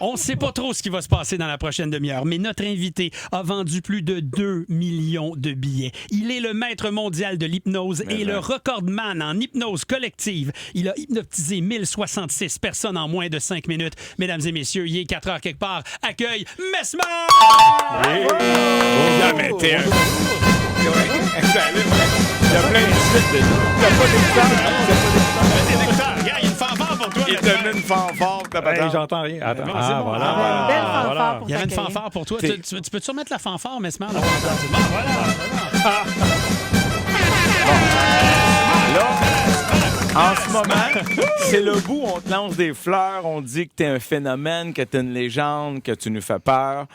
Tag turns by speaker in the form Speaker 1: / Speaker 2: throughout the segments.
Speaker 1: On ne sait pas trop ce qui va se passer dans la prochaine demi-heure, mais notre invité a vendu plus de 2 millions de billets. Il est le maître mondial de l'hypnose et le recordman en hypnose collective. Il a hypnotisé 1066 personnes en moins de 5 minutes. Mesdames et messieurs, il est 4 heures quelque part. Accueille Mesmer!
Speaker 2: Il y a plein de suites. T'as pas d'écouteur.
Speaker 1: Regarde, il y a une fanfare pour toi.
Speaker 2: Il te met une fanfare, t'as pas
Speaker 3: Hey, j'entends rien. Attends.
Speaker 1: Bon,
Speaker 3: Ah,
Speaker 1: c'est bon.
Speaker 3: voilà.
Speaker 4: Une belle fanfare
Speaker 3: Voilà.
Speaker 4: pour
Speaker 1: Il y avait une
Speaker 4: t'accueillir.
Speaker 1: fanfare pour toi. Tu peux-tu remettre la fanfare, Mesmer? Là,
Speaker 2: En ce moment, c'est le bout où on te lance des fleurs, on dit que t'es un phénomène, que t'es une légende, que tu nous fais peur,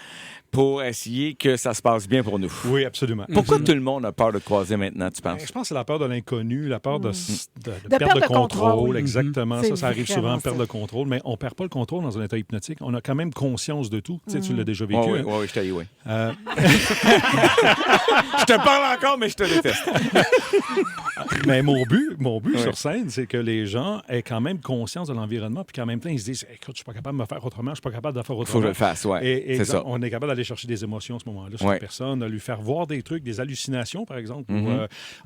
Speaker 2: pour essayer que ça se passe bien pour nous.
Speaker 3: Oui, absolument.
Speaker 2: Pourquoi tout le monde a peur de te croiser maintenant, tu penses?
Speaker 3: Je pense que c'est la peur de l'inconnu, la peur de
Speaker 4: De
Speaker 3: perdre le
Speaker 4: contrôle.
Speaker 3: contrôle. Exactement.
Speaker 4: C'est
Speaker 3: Ça arrive souvent,
Speaker 4: vraiment
Speaker 3: perdre
Speaker 4: ça.
Speaker 3: le contrôle. Mais on ne perd pas le contrôle dans un état hypnotique. On a quand même conscience de tout. Tu sais, tu l'as déjà vécu.
Speaker 2: Oui,
Speaker 3: hein.
Speaker 2: oui, je t'ai oui.
Speaker 3: Euh,
Speaker 2: Je te parle encore, mais je te déteste.
Speaker 3: Mais mon but
Speaker 2: Ouais.
Speaker 3: sur scène, c'est que les gens aient quand même conscience de l'environnement, puis qu'en même temps, ils se disent écoute, je suis pas capable de me faire autrement, je suis pas capable de faire autrement.
Speaker 2: Faut que je le fasse, ouais.
Speaker 3: Et
Speaker 2: C'est ça.
Speaker 3: on est capable d'aller chercher des émotions à ce moment-là sur
Speaker 2: Ouais.
Speaker 3: la personne, de lui faire voir des trucs, des hallucinations, par exemple,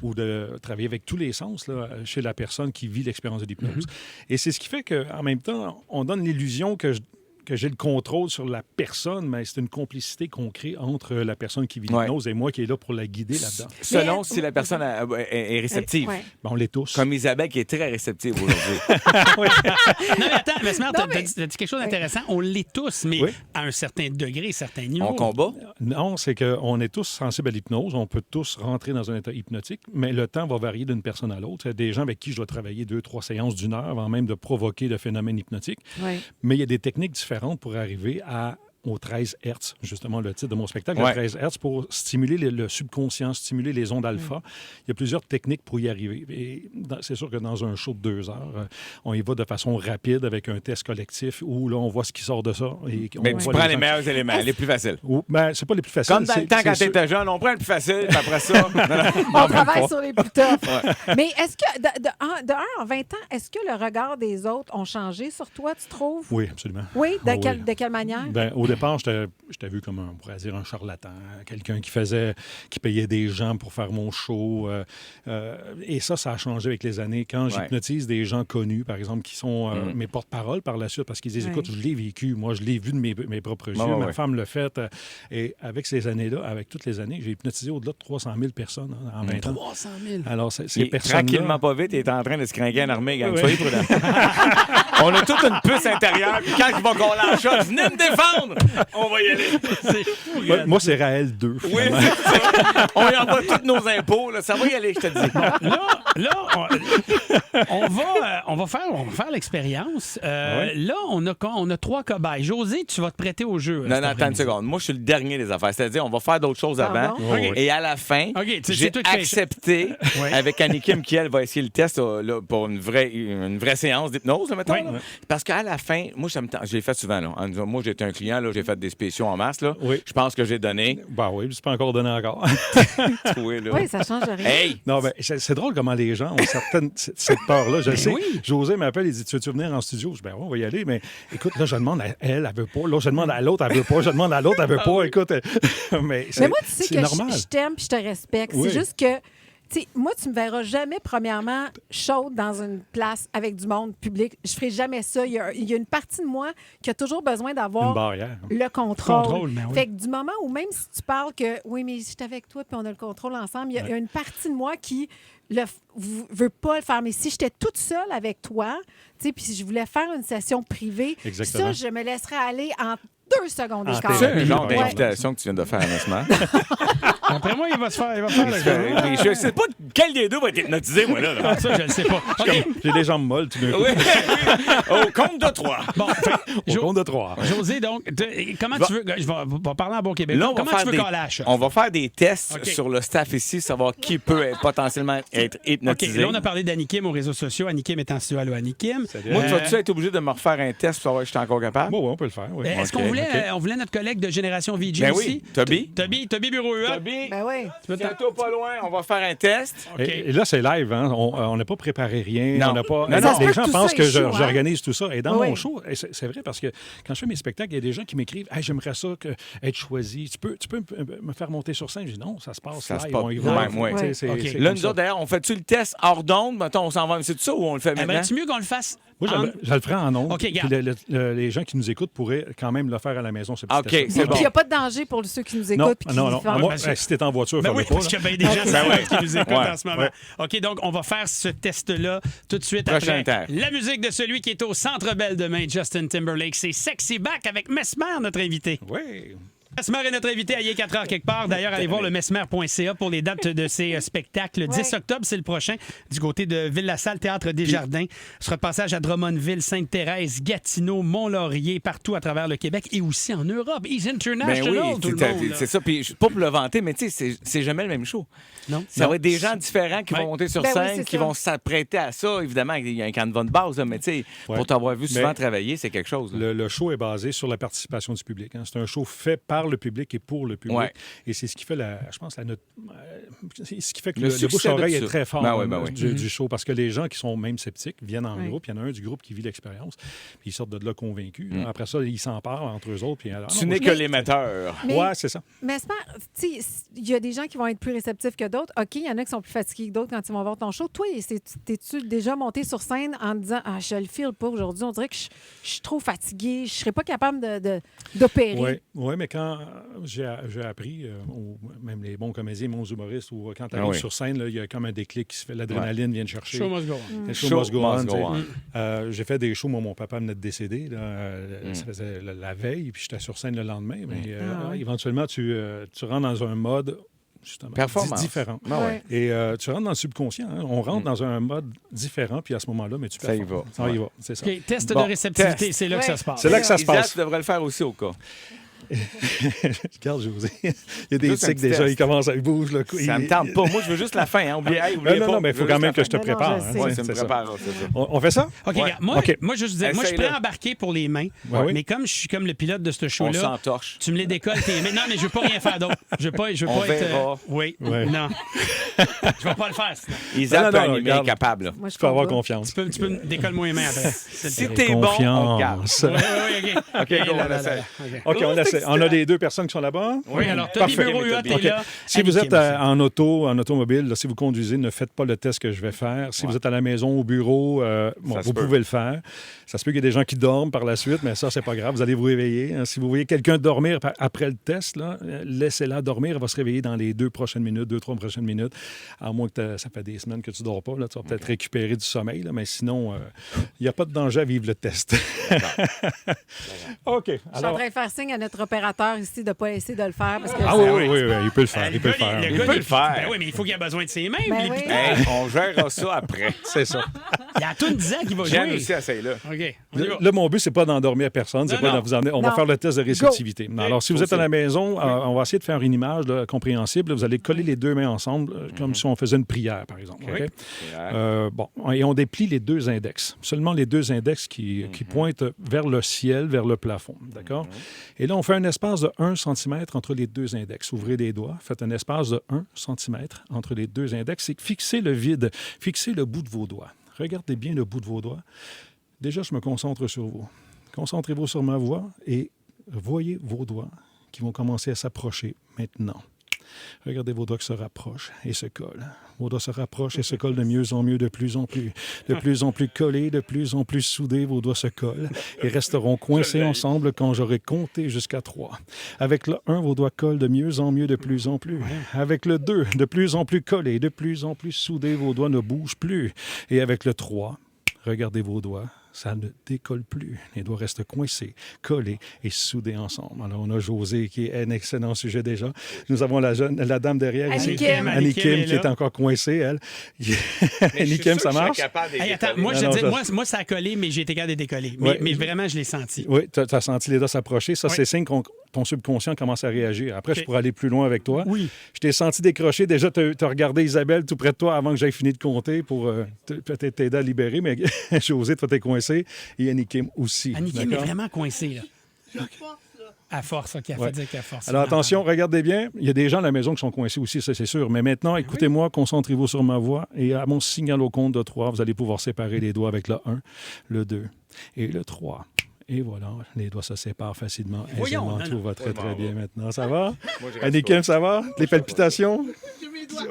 Speaker 3: ou de travailler avec tous les sens là, chez la personne qui vit l'expérience de l'hypnose. Et c'est ce qui fait qu'en même temps, on donne l'illusion que j'ai le contrôle sur la personne, mais c'est une complicité qu'on crée entre la personne qui vit l'hypnose et moi qui est là pour la guider là-dedans.
Speaker 2: Selon si la personne est réceptive.
Speaker 4: Ouais.
Speaker 3: Ben, on l'est tous.
Speaker 2: Comme Isabelle qui est très réceptive aujourd'hui.
Speaker 1: non, mais attends, Mesmer,
Speaker 4: Non,
Speaker 1: t'as dit quelque chose d'intéressant. On l'est tous, mais
Speaker 3: Oui.
Speaker 1: à un certain degré, certain niveau.
Speaker 2: On combat?
Speaker 3: Non, c'est qu'on est tous sensibles à l'hypnose. On peut tous rentrer dans un état hypnotique, mais le temps va varier d'une personne à l'autre. Il y a des gens avec qui je dois travailler 2-3 séances d'une heure avant même de provoquer le phénomène hypnotique.
Speaker 4: Oui.
Speaker 3: Mais il y a des techniques différentes pour arriver au 13 Hertz, justement le titre de mon spectacle,
Speaker 2: Ouais.
Speaker 3: le 13 Hertz, pour stimuler le subconscient, stimuler les ondes alpha. Il y a plusieurs techniques pour y arriver. Et c'est sûr que dans un show de 2 heures, on y va de façon rapide avec un test collectif où là, on voit ce qui sort de ça. Et on
Speaker 2: Mais tu
Speaker 3: voit
Speaker 2: prends les
Speaker 3: gens-
Speaker 2: meilleurs éléments, les plus faciles.
Speaker 3: Ben, c'est pas les plus faciles.
Speaker 2: Comme dans le
Speaker 3: c'est-
Speaker 2: temps quand
Speaker 3: c'est sûr-
Speaker 2: t'étais jeune, on prend le plus facile, puis après ça.
Speaker 4: On travaille sur les plus tough. Mais est-ce que, de un, en 20 ans, est-ce que le regard des autres ont changé sur toi, tu trouves?
Speaker 3: Oui, absolument.
Speaker 4: Oui?
Speaker 3: Ah oui.
Speaker 4: De quelle manière?
Speaker 3: Ben, au départ, j'étais vu comme on pourrait dire un charlatan, quelqu'un qui payait des gens pour faire mon show. Et ça a changé avec les années. Quand j'hypnotise des gens connus, par exemple, qui sont mes porte-paroles par la suite, parce qu'ils disent,
Speaker 4: Ouais.
Speaker 3: écoute, je l'ai vécu, moi, je l'ai vu de mes propres yeux, ma femme l'a fait. Et avec ces années-là, avec toutes les années, j'ai hypnotisé au-delà de 300 000 personnes en 20 ans.
Speaker 1: 300 000.
Speaker 3: Alors, ces
Speaker 2: Puis,
Speaker 3: personnes-là...
Speaker 2: tranquillement, pas vite, il est en train de se crinquer en armée, gang.
Speaker 3: Oui.
Speaker 2: Soyez prudents. On a toute une puce intérieure, puis quand ils vont qu'on lâche, venez me défendre! On va y aller.
Speaker 3: Moi, c'est Raël 2.
Speaker 2: Oui, c'est ça. On y envoie tous nos impôts, là. Ça va y aller, je te dis.
Speaker 1: Là, on va faire l'expérience. Là, on a 3 cobayes. José, tu vas te prêter au jeu.
Speaker 2: Non, attends une seconde. Moi, je suis le dernier des affaires. C'est-à-dire, on va faire d'autres choses avant.
Speaker 4: Pardon?
Speaker 1: OK.
Speaker 2: Et à la fin,
Speaker 1: OK, c'est
Speaker 2: j'ai
Speaker 1: toi qui fais-
Speaker 2: accepté
Speaker 1: Ouais.
Speaker 2: avec Annie Kim qui, elle, va essayer le test là, pour une vraie séance d'hypnose, là, mettons.
Speaker 1: Oui.
Speaker 2: là. Parce qu'à la fin, moi, ça me tente. Je l'ai fait souvent. Là. En disant, moi, j'étais un client, là, j'ai fait des spéciaux en masse. Là.
Speaker 3: Oui.
Speaker 2: Je pense que j'ai donné.
Speaker 3: Ben oui, c'est pas encore donné encore.
Speaker 2: Oui, là.
Speaker 4: Oui, ça change rien.
Speaker 2: Hey!
Speaker 3: Non, ben, c'est drôle comment les gens ont cette peur-là. Je le sais.
Speaker 1: oui.
Speaker 3: José m'appelle, il dit tu veux venir en studio? Je dis ben oui, on va y aller. Mais écoute, là, je demande à elle veut pas. Là, je demande à l'autre, elle veut pas. Je demande à l'autre, elle veut pas. Écoute, mais
Speaker 4: Mais moi, tu sais
Speaker 3: c'est
Speaker 4: que
Speaker 3: normal.
Speaker 4: je t'aime puis je te respecte.
Speaker 3: Oui.
Speaker 4: C'est juste que, tu sais, moi, tu me verras jamais, premièrement, chaude dans une place avec du monde public. Je ferai jamais ça. Il y a une partie de moi qui a toujours besoin
Speaker 3: Une
Speaker 4: d'avoir
Speaker 3: barrière.
Speaker 4: le contrôle.
Speaker 1: Contrôle, ben oui.
Speaker 4: Fait que du moment où même si tu parles que oui, mais je suis avec toi puis on a le contrôle ensemble, il y a une partie de moi qui veut pas le faire. Mais si j'étais toute seule avec toi, tu sais, puis si je voulais faire une session privée,
Speaker 3: Exactement.
Speaker 4: ça, je me laisserais aller en 2 secondes
Speaker 3: En
Speaker 4: d'écart.
Speaker 2: C'est un genre
Speaker 3: Ouais.
Speaker 2: d'invitation que tu viens de faire, honnêtement.
Speaker 1: Après moi, il va faire le jeu.
Speaker 2: Je sais pas quel des deux va être hypnotisé, moi, là.
Speaker 1: Ah, ça, je ne sais pas. OK.
Speaker 3: J'ai les jambes molles, tout d'un coup.
Speaker 2: Oui, au compte de 3.
Speaker 1: Bon,
Speaker 3: Au compte de 3.
Speaker 1: José, donc, comment tu veux... Je vais parler en bon québécois.
Speaker 2: Là, on va
Speaker 1: Comment tu
Speaker 2: faire
Speaker 1: veux qu'on lâche?
Speaker 2: on va faire des tests
Speaker 1: OK.
Speaker 2: sur le staff ici, savoir qui peut potentiellement être
Speaker 1: OK,
Speaker 2: hypnotisé.
Speaker 1: là, on a parlé d'Annie Kim aux réseaux sociaux. Annie Kim est en studio. Allô, Annie Kim.
Speaker 2: Moi, tu vas-tu être obligé de me refaire un test pour savoir si je suis encore capable?
Speaker 3: Bon, ouais, on peut le faire. Oui.
Speaker 1: Est-ce
Speaker 2: OK,
Speaker 1: qu'on voulait notre collègue de Génération VJ
Speaker 2: Ben
Speaker 1: aussi?
Speaker 2: oui, Toby.
Speaker 1: Toby Bureau Huot.
Speaker 2: Toby, Annie,
Speaker 4: Ben oui.
Speaker 2: tiens-toi pas loin, on va faire un test.
Speaker 1: OK.
Speaker 3: Et là, c'est live. Hein? On n'a pas préparé rien.
Speaker 2: Non.
Speaker 3: On n'a pas...
Speaker 2: Non,
Speaker 3: Non,
Speaker 2: non.
Speaker 3: les
Speaker 4: Ça se
Speaker 3: gens
Speaker 4: peut que
Speaker 3: pensent
Speaker 4: tout
Speaker 3: que
Speaker 4: ça est chaud, hein?
Speaker 3: j'organise tout ça. Et dans
Speaker 4: Oui.
Speaker 3: mon show, et c'est vrai parce que quand je fais mes spectacles, il y a des gens qui m'écrivent hey, j'aimerais ça être choisi. Tu peux me faire monter sur scène? Je dis non, ça se passe
Speaker 2: Ça
Speaker 3: live.
Speaker 2: se passe
Speaker 3: on y
Speaker 2: live,
Speaker 3: va.
Speaker 2: ouais.
Speaker 3: Tu sais, c'est-
Speaker 1: OK.
Speaker 3: c'est
Speaker 2: Là,
Speaker 3: comme
Speaker 2: nous
Speaker 3: ça.
Speaker 2: autres, d'ailleurs, on fait-tu le test hors d'onde? Mettons, on s'en va, c'est ça ou on le fait maintenant?
Speaker 1: Aimerais-tu mieux qu'on le fasse?
Speaker 3: Moi,
Speaker 1: en-
Speaker 3: je le ferai en ondes.
Speaker 1: OK,
Speaker 3: Puis
Speaker 1: garde.
Speaker 3: les gens qui nous écoutent pourraient quand même le faire à la maison. Ce petit
Speaker 2: OK,
Speaker 3: test-là.
Speaker 2: c'est
Speaker 4: Puis
Speaker 2: bon.
Speaker 4: il n'y a pas de danger pour ceux qui nous
Speaker 3: Non,
Speaker 4: écoutent. puis qui
Speaker 3: non, non.
Speaker 4: font-
Speaker 3: Moi,
Speaker 1: parce que-
Speaker 3: si t'es en voiture,
Speaker 1: Ben
Speaker 3: fais-le
Speaker 1: oui,
Speaker 3: pas.
Speaker 1: parce
Speaker 3: là.
Speaker 1: qu'il y a bien des gens
Speaker 2: Ben ouais.
Speaker 1: qui nous écoutent
Speaker 2: Ouais.
Speaker 1: en ce moment.
Speaker 3: Ouais.
Speaker 1: OK, donc on va faire ce test-là tout de suite
Speaker 2: Prochain
Speaker 1: après
Speaker 2: test.
Speaker 1: la musique de celui qui est au Centre Bell demain, Justin Timberlake. C'est Sexy Back avec Mesmer, notre invité.
Speaker 3: Oui.
Speaker 1: Mesmer est notre invité à 4 heures quelque part. D'ailleurs, allez voir le mesmer.ca pour les dates de ses spectacles. Le 10 octobre, c'est le prochain, du côté de Ville-la-Salle, Théâtre des Jardins. Ce sera passage à Drummondville, Sainte-Thérèse, Gatineau, Mont-Laurier, partout à travers le Québec et aussi en Europe. He's
Speaker 2: Ben
Speaker 1: international,
Speaker 2: oui,
Speaker 1: tout le monde. là.
Speaker 2: c'est ça. Puis, pas pour le vanter, mais tu sais, c'est jamais le même show.
Speaker 1: Non.
Speaker 2: Ça va être des gens différents qui
Speaker 1: Ouais.
Speaker 2: vont monter sur
Speaker 4: Ben oui,
Speaker 2: scène,
Speaker 4: c'est
Speaker 2: qui
Speaker 4: ça.
Speaker 2: vont s'apprêter à ça. Évidemment, il y a un canevas de base, là, mais tu sais,
Speaker 3: Ouais.
Speaker 2: pour t'avoir vu souvent
Speaker 3: Mais-
Speaker 2: travailler, c'est quelque chose. là.
Speaker 3: Le show est basé sur la participation du public. Hein. C'est un show fait par le public et pour le public.
Speaker 2: Ouais.
Speaker 3: Et c'est ce qui fait, je pense, c'est ce qui fait que
Speaker 2: Le
Speaker 3: le
Speaker 2: succès
Speaker 3: bouche-oreille
Speaker 2: de
Speaker 3: est
Speaker 2: ça.
Speaker 3: très fort
Speaker 2: Ben oui, ben oui.
Speaker 3: du show. Parce que les gens qui sont même sceptiques viennent en
Speaker 4: Oui.
Speaker 3: groupe. Il y en a un du groupe qui vit l'expérience. Puis ils sortent de là convaincus. Là. Après ça, ils s'en parlent entre eux autres. Puis, alors,
Speaker 2: Tu
Speaker 3: non,
Speaker 2: n'es
Speaker 3: moi,
Speaker 2: que
Speaker 4: Mais-
Speaker 2: l'émetteur.
Speaker 4: Mais-
Speaker 3: Ouais, c'est ça.
Speaker 4: Mais c'est pas. Tu sais, il y a des gens qui vont être plus réceptifs que d'autres. OK, il y en a qui sont plus fatigués que d'autres quand ils vont voir ton show. Toi, t'es-tu déjà monté sur scène en disant ah, je le file pas aujourd'hui, on dirait que je suis trop fatigué, je serais pas capable d'opérer.
Speaker 3: Oui, mais quand j'ai appris, même les bons comédiens, bons humoristes, ou quand tu arrives
Speaker 2: Ah oui.
Speaker 3: sur scène, là, il y a comme un déclic qui se fait, l'adrénaline vient te chercher.
Speaker 1: Show must go on.
Speaker 3: Le show
Speaker 2: Show
Speaker 3: must go on,
Speaker 2: must
Speaker 3: tu sais.
Speaker 2: go on.
Speaker 3: J'ai fait des shows, moi, mon papa venait de décéder. Là, ça faisait la veille, puis j'étais sur scène le lendemain. Mais
Speaker 4: Ah ouais.
Speaker 3: éventuellement, tu rentres dans un mode justement
Speaker 2: Performance.
Speaker 3: différent.
Speaker 2: Ah ouais.
Speaker 4: Ouais.
Speaker 3: Et tu rentres dans le subconscient. Hein. On rentre dans un mode différent, puis à ce moment-là, mais tu
Speaker 2: Ça y
Speaker 3: performes.
Speaker 2: va.
Speaker 3: Ça y
Speaker 2: Ouais.
Speaker 3: va, c'est ça.
Speaker 1: OK, test
Speaker 2: Bon,
Speaker 1: de réceptivité,
Speaker 2: test.
Speaker 1: c'est là que
Speaker 4: Ouais.
Speaker 1: ça se passe.
Speaker 3: C'est là que ça se
Speaker 2: Isaac
Speaker 3: passe.
Speaker 2: devrait le faire aussi au cas.
Speaker 3: Regarde, je vous ai... Il y a des
Speaker 2: Juste un
Speaker 3: tics
Speaker 2: petit
Speaker 3: déjà,
Speaker 2: test.
Speaker 3: ils commencent à bouger. Là.
Speaker 2: Ça me tente pas. Moi, je veux juste la fin. Hein. Oubliez pas.
Speaker 3: Non, mais il faut quand même que je te
Speaker 4: Non, non,
Speaker 3: prépare.
Speaker 4: je
Speaker 3: hein,
Speaker 4: sais.
Speaker 2: Ouais,
Speaker 3: c'est-
Speaker 2: ça me
Speaker 3: c'est ça.
Speaker 2: prépare. C'est ça.
Speaker 3: On fait ça?
Speaker 1: OK,
Speaker 2: Ouais.
Speaker 1: regarde, moi,
Speaker 3: OK.
Speaker 1: moi, je disais, moi, je suis
Speaker 2: Essaye-le.
Speaker 1: prêt à embarquer pour les mains,
Speaker 3: oui.
Speaker 1: mais comme je suis comme le pilote de ce
Speaker 2: On
Speaker 1: show-là,
Speaker 2: s'entorche.
Speaker 1: tu me les décolles tes mains. Non, mais je veux pas rien faire d'autre. Je veux pas
Speaker 2: On
Speaker 1: être...
Speaker 2: verra.
Speaker 1: oui,
Speaker 3: Ouais.
Speaker 1: non. Je vais pas le faire, sinon.
Speaker 2: Isaac
Speaker 3: Non,
Speaker 2: peut
Speaker 3: non,
Speaker 2: animer,
Speaker 3: regarde.
Speaker 2: capable. là.
Speaker 4: Moi, je
Speaker 3: Tu peux avoir
Speaker 4: comprends.
Speaker 3: confiance.
Speaker 1: Tu peux me décoller moi les mains après.
Speaker 2: Si t'es bon, on garde.
Speaker 3: Confiance.
Speaker 1: Oui, oui, OK.
Speaker 2: OK, go, on essaie.
Speaker 3: OK, on essaie. On a les deux personnes qui sont là-bas?
Speaker 1: Oui, alors, Toby
Speaker 3: Parfait.
Speaker 1: Bureau-Huot est
Speaker 3: OK.
Speaker 1: là.
Speaker 3: Si vous
Speaker 1: Annie
Speaker 3: êtes
Speaker 1: Kim aussi.
Speaker 3: en automobile, là, si vous conduisez, ne faites pas le test que je vais faire. Si vous êtes à la maison, au bureau,
Speaker 2: Ça se
Speaker 3: vous
Speaker 2: peut.
Speaker 3: pouvez le faire. Ça se peut qu'il y ait des gens qui dorment par la suite, mais ça, c'est pas grave. Vous allez vous réveiller. Hein. Si vous voyez quelqu'un dormir après le test, là, laissez-la dormir. Elle va se réveiller dans les 2-3 prochaines minutes. À moins que ça fait des semaines que tu dors pas. Là, tu vas peut-être récupérer du sommeil. Là, mais sinon, il n'y a pas de danger à vivre le test. OK.
Speaker 4: Je suis en train de faire signe à notre opérateur ici de ne pas essayer de le faire. Parce que
Speaker 3: Ah oui, il peut le faire.
Speaker 1: Le
Speaker 3: Il peut le
Speaker 1: gars,
Speaker 3: faire.
Speaker 2: Il peut le faire.
Speaker 1: Ben oui, mais il faut qu'il ait besoin de ses mains.
Speaker 4: Ben
Speaker 1: lui,
Speaker 4: oui.
Speaker 1: puis-
Speaker 2: Hey, on gérera ça après.
Speaker 3: C'est ça.
Speaker 1: Il y a tout 10 ans qu'il va
Speaker 2: J'aime
Speaker 1: jouer.
Speaker 2: aussi à celle-là.
Speaker 1: OK, on y va.
Speaker 3: Là, mon but, c'est pas d'endormir personne, c'est
Speaker 1: Non,
Speaker 3: pas
Speaker 1: non.
Speaker 3: de vous emmener. On va
Speaker 4: Non.
Speaker 3: faire le test de réceptivité. Alors, si vous êtes à la
Speaker 2: Aussi.
Speaker 3: maison, on va essayer de faire une image là, compréhensible. Vous allez coller les deux mains ensemble, comme si on faisait une prière, par exemple.
Speaker 1: Oui.
Speaker 3: OK? Bon, et on déplie les deux index. Seulement les deux index qui pointent vers le ciel, vers le plafond. D'accord? Et là, on fait un espace de 1 cm entre les deux index. Ouvrez les doigts, faites un espace de 1 cm entre les deux index et fixez le vide. Fixez le bout de vos doigts. Regardez bien le bout de vos doigts. Déjà, je me concentre sur vous. Concentrez-vous sur ma voix et voyez vos doigts qui vont commencer à s'approcher maintenant. Regardez vos doigts qui se rapprochent et se collent. Vos doigts se rapprochent et se collent de mieux en mieux, de plus en plus collés, de plus en plus soudés. Vos doigts se collent et resteront coincés ensemble quand j'aurai compté jusqu'à 3. Avec le 1, vos doigts collent de mieux en mieux, de plus en plus. Avec le 2, de plus en plus collés, de plus en plus soudés. Vos doigts ne bougent plus. Et avec le 3, regardez vos doigts. Ça ne décolle plus. Les doigts restent coincés, collés et soudés ensemble. Alors, on a José qui est un excellent sujet déjà. Nous avons la dame derrière.
Speaker 4: Annie
Speaker 3: ici.
Speaker 4: Kim.
Speaker 3: Annie Kim
Speaker 1: est
Speaker 3: qui est
Speaker 1: là.
Speaker 3: encore coincée, elle. Annie Kim, ça marche?
Speaker 1: Hey, attends, moi, je
Speaker 3: Non,
Speaker 1: te dis,
Speaker 3: non,
Speaker 1: moi, ça a collé, mais j'ai été capable de décoller. Mais,
Speaker 3: Ouais.
Speaker 1: mais vraiment, je l'ai senti.
Speaker 3: Oui, tu as senti les doigts s'approcher. Ça,
Speaker 1: Oui.
Speaker 3: c'est signe que ton subconscient commence à réagir. Après,
Speaker 1: OK.
Speaker 3: je pourrais aller plus loin avec toi.
Speaker 1: Oui.
Speaker 3: Je t'ai senti décrocher. Déjà, tu as regardé Isabelle tout près de toi avant que j'aie fini de compter pour peut-être t'aider à libérer. Mais José, toi, t'es coincé. Et Annie Kim aussi.
Speaker 1: Annie Kim est
Speaker 3: D'accord?
Speaker 1: vraiment coincée, là. À force, OK, elle
Speaker 3: Ouais.
Speaker 1: fait dire qu'à force.
Speaker 3: Alors attention, regardez bien. Il y a des gens à la maison qui sont coincés aussi, ça c'est sûr. Mais maintenant, écoutez-moi, concentrez-vous sur ma voix. Et à mon signal au compte de 3, vous allez pouvoir séparer les doigts avec le 1, le 2 et le 3. Et voilà, les doigts se séparent facilement.
Speaker 1: Voyons,
Speaker 3: Aisément.
Speaker 1: non,
Speaker 3: Tout
Speaker 1: non.
Speaker 3: va très, très bien maintenant. Ça va?
Speaker 2: Moi, je reste
Speaker 3: Annikim, ça va? Les palpitations?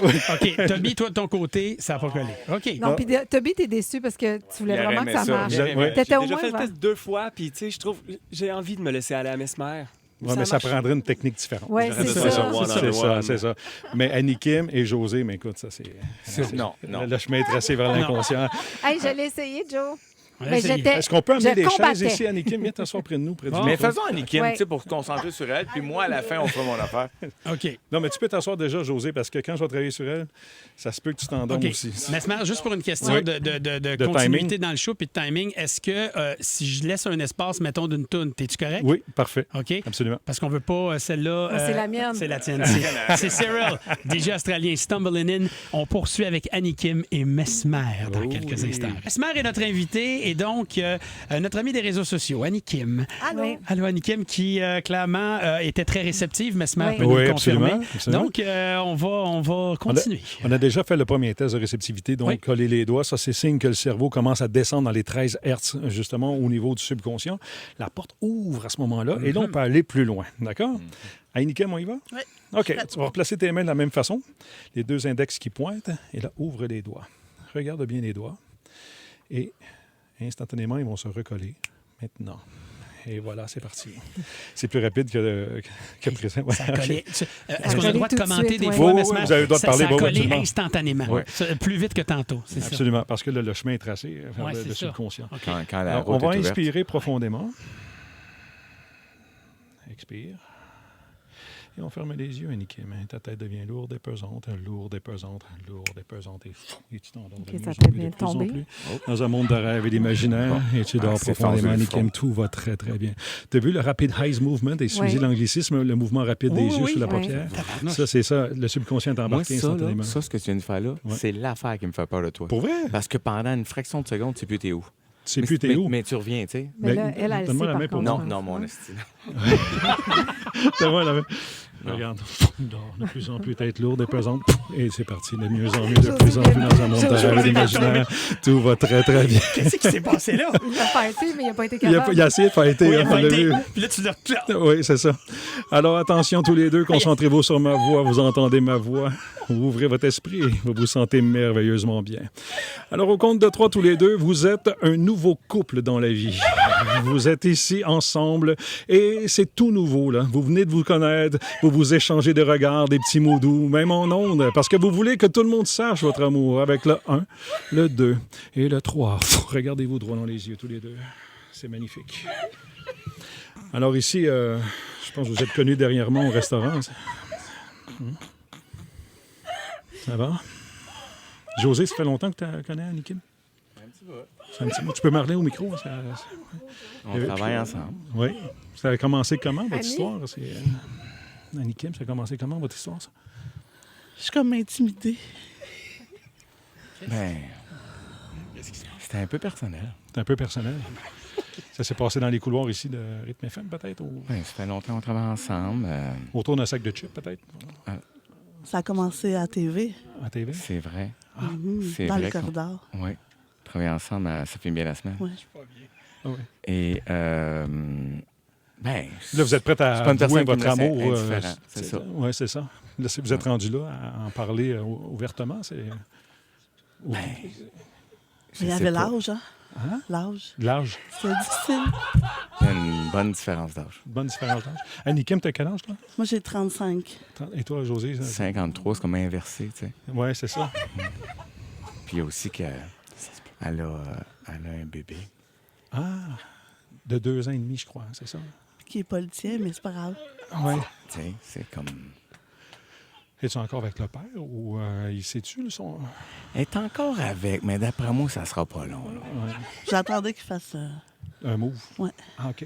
Speaker 1: OK, Toby, toi, de ton côté, ça n'a pas collé. OK.
Speaker 4: Non, puis Toby, t'es déçu parce que tu voulais
Speaker 2: Il aurait
Speaker 4: vraiment que ça
Speaker 2: aimé ça.
Speaker 4: marche.
Speaker 2: Il aurait aimé.
Speaker 3: Ouais.
Speaker 4: T'étais
Speaker 5: J'ai
Speaker 4: au
Speaker 5: déjà
Speaker 4: moins
Speaker 5: fait le
Speaker 4: vers-
Speaker 5: test 2 fois, puis tu sais, je trouve, j'ai envie de me laisser aller à Mesmer.
Speaker 3: Oui, mais ça
Speaker 5: marche.
Speaker 3: prendrait une technique différente.
Speaker 4: Ouais,
Speaker 5: J'aurais
Speaker 4: c'est
Speaker 5: besoin
Speaker 4: ça.
Speaker 5: d'un one-on-one.
Speaker 3: C'est ça, c'est ça. Mais Annikim et José, mais écoute, ça c'est...
Speaker 2: Non.
Speaker 3: Le chemin est tracé vers l'inconscient.
Speaker 4: Hey, je l'ai essayé, Joe.
Speaker 1: Ouais,
Speaker 4: Mais
Speaker 1: c'est-
Speaker 4: j'étais-
Speaker 3: Est-ce qu'on peut amener
Speaker 4: Je
Speaker 3: des chaises
Speaker 4: combattais.
Speaker 3: ici, Annikim? Viens t'asseoir près de nous, près du
Speaker 2: Mais
Speaker 3: micro.
Speaker 2: faisons Annikim,
Speaker 4: Ouais.
Speaker 2: tu sais, pour se concentrer sur elle. Puis moi, à la fin, on fera mon affaire.
Speaker 1: OK.
Speaker 3: Non, mais tu peux t'asseoir déjà, José, parce que quand je vais travailler sur elle, ça se peut que tu t'endormes
Speaker 1: OK.
Speaker 3: aussi.
Speaker 1: Mesmer, juste pour une question
Speaker 3: Oui.
Speaker 1: de
Speaker 3: De
Speaker 1: continuité
Speaker 3: timing.
Speaker 1: dans le show puis de timing, est-ce que si je laisse un espace, mettons, d'une toune, t'es-tu correct?
Speaker 3: Oui, parfait.
Speaker 1: OK?
Speaker 3: Absolument.
Speaker 1: Parce qu'on veut pas celle-là.
Speaker 4: Ah, c'est la mienne.
Speaker 1: C'est la tienne. C'est Cyril, DJ australien Stumbling In. On poursuit avec Annie Kim et Mesmer dans quelques instants. Mesmer est notre invité et donc notre ami des réseaux sociaux, Annie Kim.
Speaker 4: Oui.
Speaker 1: Allô, Annie Kim, qui clairement était très réceptive. Mesmer
Speaker 4: Oui.
Speaker 1: peut nous
Speaker 3: Oui,
Speaker 1: le confirmer.
Speaker 3: absolument, absolument.
Speaker 1: Donc, on va continuer.
Speaker 3: On a déjà fait le premier test de réceptivité, donc
Speaker 1: Oui.
Speaker 3: coller les doigts, ça c'est signe que le cerveau commence à descendre dans les 13 Hertz, justement, au niveau du subconscient. La porte ouvre à ce moment-là, et là, on peut aller plus loin. D'accord? Annikim, on y va?
Speaker 6: Oui.
Speaker 3: OK. Tu vas replacer tes mains de la même façon, les deux index qui pointent, et là, ouvre les doigts. Regarde bien les doigts, et instantanément, ils vont se recoller. Maintenant. Et voilà, c'est parti. C'est plus rapide que présent. Ouais,
Speaker 1: Ça a
Speaker 3: OK.
Speaker 1: collé. Est-ce qu'on a
Speaker 4: collé
Speaker 1: le droit de
Speaker 4: tout de
Speaker 1: commenter
Speaker 4: suite,
Speaker 1: des
Speaker 4: oui.
Speaker 1: fois,
Speaker 3: Oui, oui,
Speaker 1: Mesmer?
Speaker 3: vous avez le droit de parler,
Speaker 1: Ça a
Speaker 3: oui,
Speaker 1: collé
Speaker 3: absolument.
Speaker 1: instantanément.
Speaker 3: Ouais.
Speaker 1: Plus vite que tantôt, c'est ça.
Speaker 3: Absolument, parce que là, le chemin est tracé vers
Speaker 1: Ouais,
Speaker 3: le
Speaker 1: c'est ça.
Speaker 3: subconscient.
Speaker 1: OK.
Speaker 2: Quand la
Speaker 3: Alors, on
Speaker 2: route
Speaker 3: va
Speaker 2: est ouverte.
Speaker 3: inspirer profondément. Expire. Et on ferme les yeux, Annikim. Ta tête devient lourde et pesante, lourde et pesante, lourde et pesante. Et tu t'endors de
Speaker 4: OK,
Speaker 3: mieux
Speaker 4: ça
Speaker 3: en
Speaker 4: peut
Speaker 3: plus,
Speaker 4: bien
Speaker 3: de plus en
Speaker 4: tomber.
Speaker 3: plus. Dans un monde de rêve et d'imaginaire. Et tu dors
Speaker 2: c'est
Speaker 3: profondément,
Speaker 2: fort,
Speaker 3: Annikim. Tout va très, très bien. Tu as vu le rapid eyes movement? Excusez
Speaker 4: Oui.
Speaker 3: l'anglicisme, le mouvement rapide des yeux sur la
Speaker 4: oui.
Speaker 3: paupière.
Speaker 1: Oui.
Speaker 3: Ça, c'est ça. Le subconscient est
Speaker 2: Moi,
Speaker 3: embarqué
Speaker 2: ça, là,
Speaker 3: instantanément.
Speaker 2: ça, ce que tu viens de faire là,
Speaker 3: Ouais.
Speaker 2: c'est l'affaire qui me fait peur de toi.
Speaker 3: Pour vrai?
Speaker 2: Parce que pendant une fraction de seconde, tu sais plus t'es où.
Speaker 3: Tu sais plus, t'es où?
Speaker 2: Mais tu reviens, tu sais.
Speaker 4: Mais là, elle a le
Speaker 3: Donne-moi
Speaker 4: sait,
Speaker 3: la
Speaker 4: par
Speaker 3: main pour
Speaker 4: contre,
Speaker 2: Non,
Speaker 4: je pense.
Speaker 2: non, mon estime.
Speaker 3: Donne-moi la main.
Speaker 2: Non.
Speaker 3: Regarde, dors de plus en plus, tête lourde et pesante. Et c'est parti, de mieux en mieux, de plus en plus dans un monde de rêve et d'imaginaire. Tout va très, très bien.
Speaker 1: Qu'est-ce qui s'est passé là?
Speaker 4: Il a fighté, mais il n'a pas été
Speaker 3: Il a,
Speaker 4: capable.
Speaker 3: il a essayé de faire été,
Speaker 1: Oui, il
Speaker 3: hein,
Speaker 1: a
Speaker 3: on
Speaker 1: pas
Speaker 3: l'a
Speaker 1: été.
Speaker 3: vu.
Speaker 1: Puis là, tu l'as.
Speaker 3: Oui, c'est ça. Alors, attention tous les deux, concentrez-vous sur ma voix, vous entendez ma voix, vous ouvrez votre esprit et vous vous sentez merveilleusement bien. Alors, au compte de 3, tous les deux, vous êtes un nouveau couple dans la vie. Vous êtes ici ensemble et c'est tout nouveau, là. Vous venez de vous connaître, vous vous échangez des regards, des petits mots doux, même en ondes, parce que vous voulez que tout le monde sache votre amour avec le 1, le 2 et le 3. Regardez-vous droit dans les yeux, tous les deux. C'est magnifique. Alors ici, je pense que vous êtes connus dernièrement au restaurant. Ça va? José, ça fait longtemps que tu connais Annikim? C'est un petit peu. Tu peux parler au micro?
Speaker 2: On travaille ensemble.
Speaker 3: Oui. Ça a commencé comment, votre
Speaker 4: Annie?
Speaker 3: histoire? Annikim, ça a commencé comment, votre histoire? Ça?
Speaker 6: Je suis comme intimidée.
Speaker 2: Ben, c'était un peu personnel.
Speaker 3: C'est un peu personnel. Ça s'est passé dans les couloirs ici de Rythme FM, peut-être? Ou
Speaker 2: Ben, ça fait longtemps qu'on travaille ensemble.
Speaker 3: autour d'un sac de chips, peut-être?
Speaker 6: Ça a commencé à TV,
Speaker 3: À TV?
Speaker 2: C'est vrai.
Speaker 6: mhm,
Speaker 2: c'est
Speaker 6: dans
Speaker 2: vrai
Speaker 6: le
Speaker 2: qu'on-
Speaker 6: corridor.
Speaker 2: Oui. Travailler ensemble, ça fait bien la semaine.
Speaker 6: Ouais.
Speaker 3: Ah oui.
Speaker 2: Et, ben,
Speaker 3: Là, vous êtes prête
Speaker 2: C'est
Speaker 3: à
Speaker 2: pas une
Speaker 3: avouer
Speaker 2: personne qui
Speaker 3: votre
Speaker 2: me laisse
Speaker 3: amour.
Speaker 2: indifférent, c'est ça.
Speaker 3: Oui, c'est ça. Là, si vous êtes rendu là à en parler ouvertement, c'est...
Speaker 2: Ben, je
Speaker 6: Il y
Speaker 2: sais
Speaker 6: avait
Speaker 2: pas.
Speaker 6: l'âge, hein?
Speaker 3: Hein?
Speaker 6: L'âge.
Speaker 3: L'âge.
Speaker 6: C'était difficile.
Speaker 2: Il y a une bonne différence d'âge.
Speaker 3: Bonne différence d'âge. Annikim, t'as quel âge, toi?
Speaker 6: Moi, j'ai 35.
Speaker 3: Et toi, José?
Speaker 2: 53, c'est comme inversé, tu sais.
Speaker 3: Oui, c'est ça.
Speaker 2: Puis il y a aussi qu'elle a un bébé.
Speaker 3: Ah, de 2 ans et demi, je crois, c'est ça?
Speaker 6: Qui n'est pas le tien, mais c'est pas grave.
Speaker 3: Oui.
Speaker 2: Tu sais, c'est comme...
Speaker 3: Es-tu encore avec le père ou il sait-tu, le son?
Speaker 2: Elle est encore avec, mais d'après moi, ça sera pas long. Là.
Speaker 3: Ouais.
Speaker 6: J'attendais qu'il fasse
Speaker 3: Un move?
Speaker 6: Ouais.
Speaker 3: Ah, OK.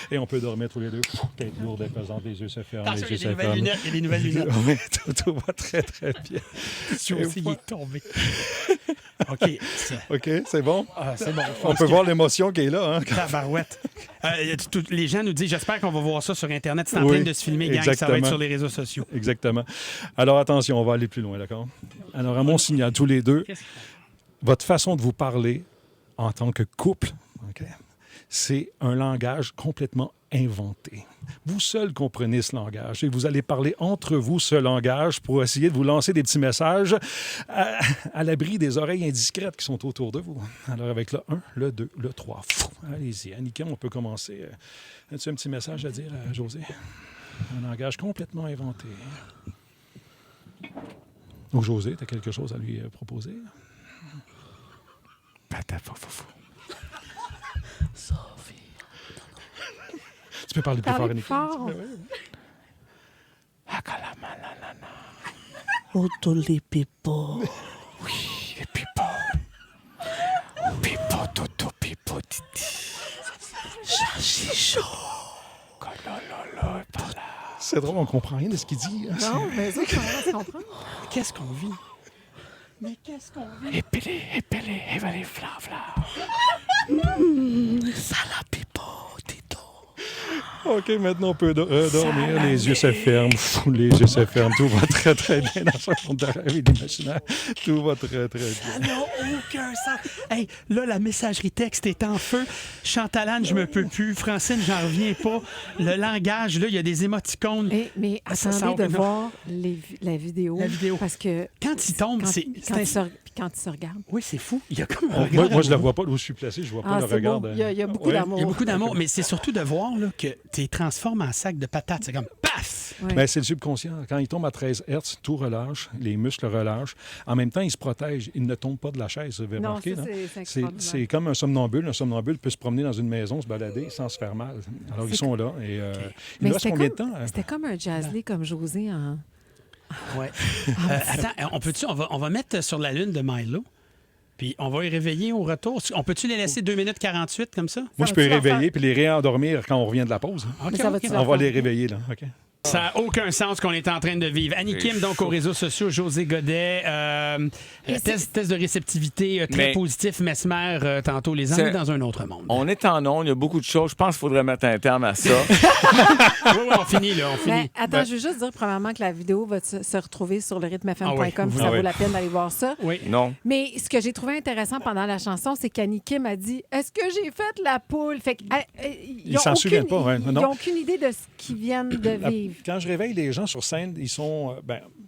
Speaker 3: Et on peut dormir tous les deux. Tête lourde et pesante, les yeux se ferment,
Speaker 1: Attention,
Speaker 3: les
Speaker 1: il y
Speaker 3: yeux
Speaker 1: a des
Speaker 3: se
Speaker 1: nouvelles
Speaker 3: ferment.
Speaker 1: lunettes. Il y a des nouvelles lunettes.
Speaker 3: Oui, tout va très, très bien.
Speaker 1: Josie, il est tombé. OK.
Speaker 3: OK, c'est bon?
Speaker 1: Ah, c'est bon.
Speaker 3: On peut voir l'émotion qui est là. Hein?
Speaker 1: Tabarouette. Les gens nous disent, j'espère qu'on va voir ça sur Internet. C'est en
Speaker 3: Oui,
Speaker 1: train de se filmer, gang. Ça va
Speaker 3: exactement.
Speaker 1: être sur les réseaux sociaux.
Speaker 3: Exactement. Alors, attention, on va aller plus loin, d'accord? Alors, à mon signal, tous les deux, votre façon de vous parler en tant que couple, OK, c'est un langage complètement inventé. Vous seul comprenez ce langage et vous allez parler entre vous ce langage pour essayer de vous lancer des petits messages à l'abri des oreilles indiscrètes qui sont autour de vous. Alors, avec le 1, le 2, le 3, allez-y. Annika, on peut commencer. As-tu un petit message à dire à José? Un langage complètement inventé. Ou José, tu as quelque chose à lui proposer?
Speaker 6: Sophie.
Speaker 3: Tu peux parler plus fort,
Speaker 4: Parlez
Speaker 3: Annika.
Speaker 4: fort.
Speaker 6: Autolipipo.
Speaker 2: Les pipo. Pipo, toto, pipo, titi.
Speaker 6: Chachicho.
Speaker 2: Colololo, par là.
Speaker 3: C'est drôle, on comprend rien de ce qu'il dit. Hein?
Speaker 4: Non, mais ça, on va se comprendre.
Speaker 1: Qu'est-ce qu'on vit?
Speaker 6: Mais qu'est-ce qu'on veut?
Speaker 2: Épelé, et va les fla.
Speaker 6: Salapipo, Tito.
Speaker 3: OK, maintenant on peut dormir. Les yeux se ferment. Les yeux se ferment. Tout va très, très bien dans ce monde de rêve imaginaire. Tout va très, très bien.
Speaker 1: Ça n'a aucun sens. Hey, là, la messagerie texte est en feu. Chantalane, je me peux plus. Francine, j'en reviens pas. Le langage, là, il y a des émoticônes.
Speaker 4: Mais
Speaker 1: Ça
Speaker 4: attendez
Speaker 1: sort-
Speaker 4: de voir la vidéo.
Speaker 1: La vidéo.
Speaker 4: Parce que
Speaker 1: Quand il tombe,
Speaker 4: quand,
Speaker 1: c'est...
Speaker 4: quand il se regarde.
Speaker 1: Oui, c'est fou. Il y a comme un regard
Speaker 3: Moi, je ne la
Speaker 1: amoureux.
Speaker 3: vois pas où je suis placé. Je vois pas
Speaker 4: Ah,
Speaker 3: le
Speaker 4: c'est
Speaker 3: regard.
Speaker 4: beau. Il y a beaucoup
Speaker 3: Ouais.
Speaker 4: d'amour.
Speaker 1: Il y a beaucoup d'amour, mais c'est surtout de voir là, que tu les transformes en sac de patates. C'est comme paf!
Speaker 4: Ouais.
Speaker 3: Ben, c'est le subconscient. Quand il tombe à 13 Hertz, tout relâche, les muscles relâchent. En même temps, il se protège. Il ne tombe pas de la chaise, vous avez
Speaker 4: Non,
Speaker 3: remarqué,
Speaker 4: ça,
Speaker 3: non?
Speaker 4: c'est
Speaker 3: C'est
Speaker 4: extraordinaire.
Speaker 3: comme un somnambule. Un somnambule peut se promener dans une maison, se balader sans se faire mal. Alors, ils sont là. Et, il
Speaker 4: Mais
Speaker 3: nous reste
Speaker 4: c'était
Speaker 3: combien de temps?
Speaker 4: C'était comme un jazzlé comme José en...
Speaker 1: Ouais. Attends, on va mettre sur la lune de Milo, puis on va les réveiller au retour. On peut-tu les laisser 2 minutes 48 comme ça?
Speaker 3: Moi, je peux les
Speaker 4: va-tu leur
Speaker 3: réveiller puis les réendormir quand on revient de la pause.
Speaker 1: OK,
Speaker 4: Mais ça va-tu
Speaker 1: OK.
Speaker 4: leur
Speaker 3: On va
Speaker 4: faire-
Speaker 3: les réveiller, là. OK?
Speaker 1: Ça n'a aucun sens qu'on est en train de vivre. Annie Kim, donc, aux réseaux sociaux, José Godet, test de réceptivité très
Speaker 2: Mais-
Speaker 1: positif, Mesmer, tantôt, les
Speaker 2: C'est-
Speaker 1: emmener dans un autre monde.
Speaker 2: On est en onde, il y a beaucoup de choses. Je pense qu'il faudrait mettre un terme à ça.
Speaker 1: Oui, on finit, là, on finit.
Speaker 4: Mais attends, je veux juste dire, premièrement, que la vidéo va se retrouver sur le rythmefm.com
Speaker 1: Ah oui.
Speaker 4: si
Speaker 1: Ah
Speaker 4: ça
Speaker 3: oui.
Speaker 4: vaut la peine d'aller voir ça.
Speaker 1: Oui.
Speaker 2: Non.
Speaker 4: Mais ce que j'ai trouvé intéressant pendant la chanson, c'est qu'Annie Kim a dit « Est-ce que j'ai fait la poule? » Fait que,
Speaker 3: Ils s'en souviennent pas, ouais.
Speaker 4: Ils
Speaker 3: Non.
Speaker 4: n'ont aucune idée de ce qu'ils viennent de vivre.
Speaker 3: Quand je réveille les gens sur scène, ils sont.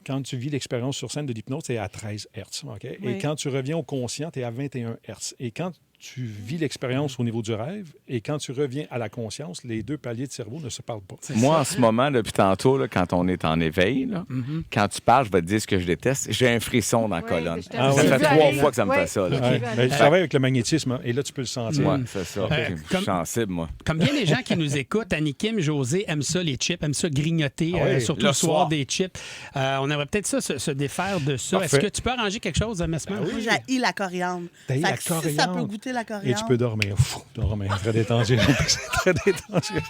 Speaker 3: Quand tu vis l'expérience sur scène de l'hypnose, c'est à 13 Hertz. OK? Et
Speaker 4: Oui.
Speaker 3: quand tu reviens au conscient, tu es à 21 Hertz. Et quand tu vis l'expérience au niveau du rêve et quand tu reviens à la conscience, les deux paliers de cerveau ne se parlent pas.
Speaker 2: Moi, en ce moment, depuis tantôt, là, quand on est en éveil, là, quand tu parles, je vais te dire ce que je déteste. J'ai un frisson dans la
Speaker 4: Oui,
Speaker 2: colonne.
Speaker 4: je t'ai
Speaker 3: Ah
Speaker 2: Ça
Speaker 3: oui.
Speaker 2: fait
Speaker 4: vu
Speaker 2: 3
Speaker 4: aller.
Speaker 2: fois que ça me
Speaker 4: Ouais.
Speaker 2: fait ça. Là.
Speaker 3: Ouais.
Speaker 4: Ok.
Speaker 3: Mais je travaille avec le magnétisme hein, et là, tu peux le sentir.
Speaker 2: Ouais, c'est ça. Je
Speaker 1: comme-
Speaker 2: suis sensible, moi.
Speaker 1: Comme bien les gens qui nous écoutent, Annie Kim, José aiment ça, les chips, aiment ça grignoter,
Speaker 3: Ah oui,
Speaker 1: surtout
Speaker 2: le
Speaker 1: le soir
Speaker 2: soir.
Speaker 1: des chips. On aimerait peut-être ça se défaire de ça.
Speaker 3: Parfait.
Speaker 1: Est-ce que tu peux arranger quelque chose, Mesmer?
Speaker 6: Moi, j'ai la coriandre.
Speaker 3: T'as
Speaker 6: Fait
Speaker 3: la
Speaker 6: que si ça
Speaker 3: coriandre.
Speaker 6: peut goûter la
Speaker 3: Et
Speaker 6: coriandre.
Speaker 3: tu peux dormir. Dormir. Très détendu. C'est très détendu.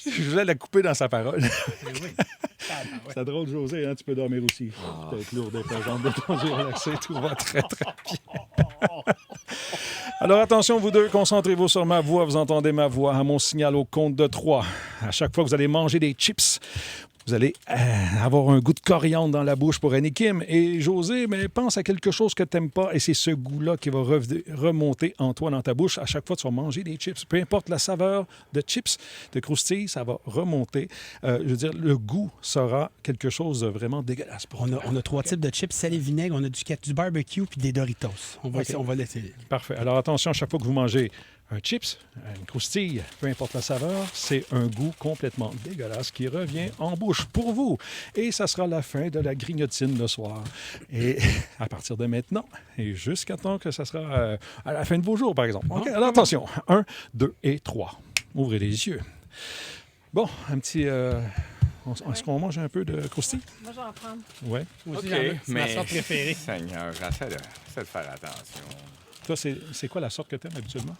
Speaker 3: Je voulais la couper dans sa parole. C'est drôle, José, hein? Tu peux dormir aussi. Tête lourde et pesante, détendu, relaxé, tout va très, très bien. Alors attention, vous deux, concentrez-vous sur ma voix. Vous entendez ma voix à mon signal au compte de 3. À chaque fois que vous allez manger des chips, vous allez avoir un goût de coriandre dans la bouche pour Annie Kim. Et José, mais pense à quelque chose que tu n'aimes pas et c'est ce goût-là qui va remonter en toi, dans ta bouche. À chaque fois que tu vas manger des chips, peu importe la saveur de chips, de croustilles, ça va remonter. Je veux dire, le goût sera quelque chose de vraiment dégueulasse pour toi.
Speaker 1: On a 3 types de chips, sel et vinaigre. On a du barbecue puis des Doritos. On va,
Speaker 3: OK.
Speaker 1: on va laisser.
Speaker 3: Parfait. Alors attention, à chaque fois que vous mangez un chips, une croustille, peu importe la saveur, c'est un goût complètement dégueulasse qui revient en bouche pour vous. Et ça sera la fin de la grignotine le soir. Et à partir de maintenant, et jusqu'à temps que ça sera à la fin de vos jours, par exemple. OK? Alors attention, 1, 2 et 3. Ouvrez les yeux. Bon, un petit... Est-ce qu'on mange un peu de croustille?
Speaker 4: Moi, je vais en prendre.
Speaker 3: Oui.
Speaker 1: Moi aussi,
Speaker 2: OK,
Speaker 1: j'en veux. C'est ma
Speaker 2: mais...
Speaker 1: sorte préférée.
Speaker 2: Seigneur, essaie de faire attention.
Speaker 3: Toi, c'est quoi la sorte que tu aimes habituellement?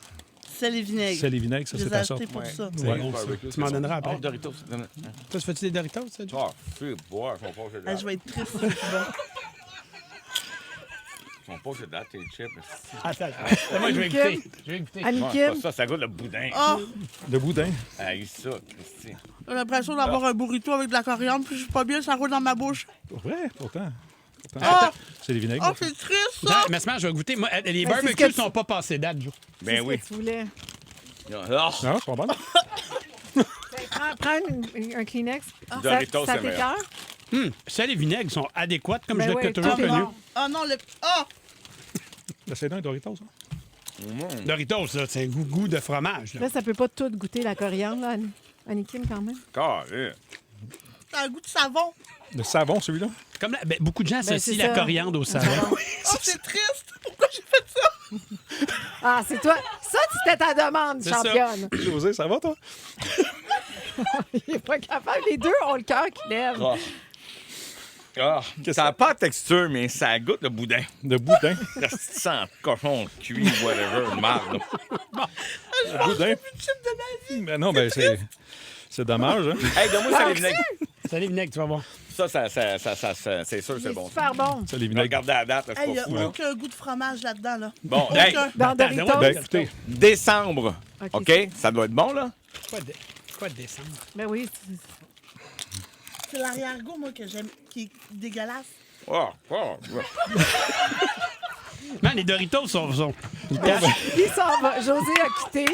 Speaker 6: C'est les vinaigres.
Speaker 3: C'est les vinaigres, ça,
Speaker 6: Je
Speaker 3: c'est
Speaker 6: les ai
Speaker 3: ta sorte.
Speaker 6: achetés pour ça.
Speaker 3: Ouais.
Speaker 1: Tu m'en donneras après.
Speaker 2: Oh, Doritos.
Speaker 1: Toi, tu fais-tu des Doritos, ça, Joe?
Speaker 2: Ah, c'est boire, ils sont pas
Speaker 6: Ah, je vais être triste. c'est bon.
Speaker 2: Ils sont pas de tes chips.
Speaker 1: Attends. Moi, je vais écouter. Je vais écouter.
Speaker 4: Annie
Speaker 2: Ouais,
Speaker 4: Kim,
Speaker 2: c'est pas ça goûte le boudin.
Speaker 6: Oh,
Speaker 3: Le boudin.
Speaker 2: Ah, ça, Christy.
Speaker 6: j'ai l'impression d'avoir un burrito avec de la coriandre, puis je suis pas bien, ça roule dans ma bouche.
Speaker 3: Ouais, pourtant.
Speaker 6: Ah,
Speaker 3: C'est les vinaigres.
Speaker 6: oh, c'est triste, ça!
Speaker 1: Mais je vais goûter. Moi, les
Speaker 4: Ben, c'est ce
Speaker 1: barbecues
Speaker 4: que
Speaker 1: ne sont pas passés date, Joe.
Speaker 4: c'est
Speaker 2: Ben
Speaker 4: ce
Speaker 2: oui.
Speaker 4: que tu voulais.
Speaker 2: Oh,
Speaker 3: Non, c'est pas bon.
Speaker 4: Prends un Kleenex.
Speaker 2: Doritos,
Speaker 4: ça
Speaker 2: c'est meilleur.
Speaker 4: t'écoeure?
Speaker 1: Ça, les vinaigres sont adéquats, comme
Speaker 4: Ben
Speaker 1: je l'ai
Speaker 4: ouais,
Speaker 1: toujours
Speaker 4: tout est
Speaker 1: connu.
Speaker 4: bon.
Speaker 6: Ah non, le... Ah!
Speaker 3: C'est un Doritos, ça?
Speaker 1: Doritos, là, c'est un goût de fromage. Là.
Speaker 4: Là, ça peut pas tout goûter la coriandre, là, Annie Kim, quand même.
Speaker 2: Carré.
Speaker 6: Ça a un goût de savon.
Speaker 3: Le savon, celui-là?
Speaker 1: Comme beaucoup de gens associent
Speaker 4: c'est
Speaker 1: la
Speaker 4: ça.
Speaker 1: coriandre au savon.
Speaker 6: Oh, c'est triste! Pourquoi j'ai fait ça?
Speaker 4: Ah, c'est toi. Ça, c'était ta demande,
Speaker 1: C'est ça.
Speaker 4: championne.
Speaker 3: José, ça va, toi?
Speaker 4: Il est pas capable. Les deux ont le cœur qui lève.
Speaker 2: Ah, ça n'a pas de texture, mais ça goûte le boudin.
Speaker 3: Le boudin.
Speaker 2: Ça sent cochon, cuit, whatever, marde.
Speaker 3: Le boudin. Mais non, ben c'est dommage, hein?
Speaker 2: Hey, donne-moi ça, les vinaigres.
Speaker 1: Ça, les vinaigres, tu vas voir.
Speaker 2: Ça, c'est sûr,
Speaker 4: Il
Speaker 2: c'est
Speaker 4: est
Speaker 2: bon.
Speaker 4: super bon.
Speaker 3: Ça, les
Speaker 2: Mais
Speaker 3: vinaigres.
Speaker 2: regardez la date, là, c'est
Speaker 6: Il n'y
Speaker 2: pas
Speaker 6: a
Speaker 2: fou. Là.
Speaker 6: aucun goût de fromage là-dedans, là.
Speaker 2: Bon,
Speaker 6: Aucun.
Speaker 2: hey,
Speaker 4: Dans
Speaker 1: Attends,
Speaker 4: Doritos.
Speaker 3: Ben, écoutez,
Speaker 2: décembre.
Speaker 4: OK.
Speaker 2: OK? Ça doit être bon, là?
Speaker 1: Quoi de décembre?
Speaker 4: Ben oui.
Speaker 6: C'est l'arrière-goût, moi, que j'aime, qui est dégueulasse.
Speaker 2: Oh, oh.
Speaker 1: Man, les Doritos sont...
Speaker 4: Il s'en va. José a quitté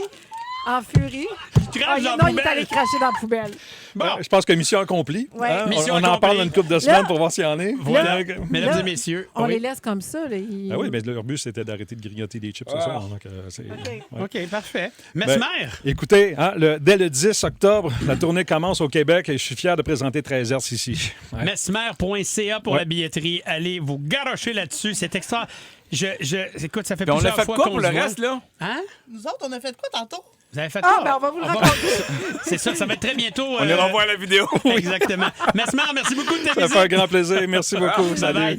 Speaker 4: en furie.
Speaker 1: Crache dans la
Speaker 4: non, il est
Speaker 1: poubelle.
Speaker 4: allé cracher dans la poubelle.
Speaker 1: Bon.
Speaker 3: je pense que mission accomplie.
Speaker 4: Ouais.
Speaker 3: Hein?
Speaker 1: Mission
Speaker 3: On en
Speaker 1: accomplie.
Speaker 3: parle dans une couple de semaines
Speaker 4: Là-
Speaker 3: pour voir s'il y en est.
Speaker 1: Voilà.
Speaker 3: Là-
Speaker 1: Mesdames
Speaker 4: Là,
Speaker 1: et messieurs.
Speaker 4: On
Speaker 1: oui.
Speaker 4: les laisse comme ça. Là.
Speaker 3: Ah oui, mais leur but, c'était d'arrêter de grignoter des chips ce soir. Donc, c'est...
Speaker 4: OK.
Speaker 3: Ouais.
Speaker 1: OK, parfait.
Speaker 3: Ben,
Speaker 1: Mesmer.
Speaker 3: Écoutez, hein, dès le 10 octobre, la tournée commence au Québec et je suis fier de présenter 13 Hertz ici. Ouais.
Speaker 1: Mesmer.ca pour
Speaker 3: Ouais.
Speaker 1: la billetterie. Allez vous garrocher là-dessus. C'est extra. Écoute, ça fait
Speaker 2: Puis on a
Speaker 1: plusieurs
Speaker 2: fait
Speaker 1: fois
Speaker 2: quoi
Speaker 1: qu'on
Speaker 2: pour
Speaker 1: se
Speaker 2: le
Speaker 1: voit.
Speaker 2: reste, là?
Speaker 1: Hein?
Speaker 6: Nous autres, on a fait quoi tantôt?
Speaker 1: Vous avez fait
Speaker 4: Ah,
Speaker 1: quoi?
Speaker 4: ben on va vous le raconter.
Speaker 1: C'est ça va être très bientôt.
Speaker 2: On ira voir la vidéo.
Speaker 1: Exactement. Mesmer, merci beaucoup de ta
Speaker 3: Ça
Speaker 1: visite.
Speaker 3: fait un grand plaisir. Merci beaucoup.
Speaker 1: Bye
Speaker 3: Salut.
Speaker 1: bye.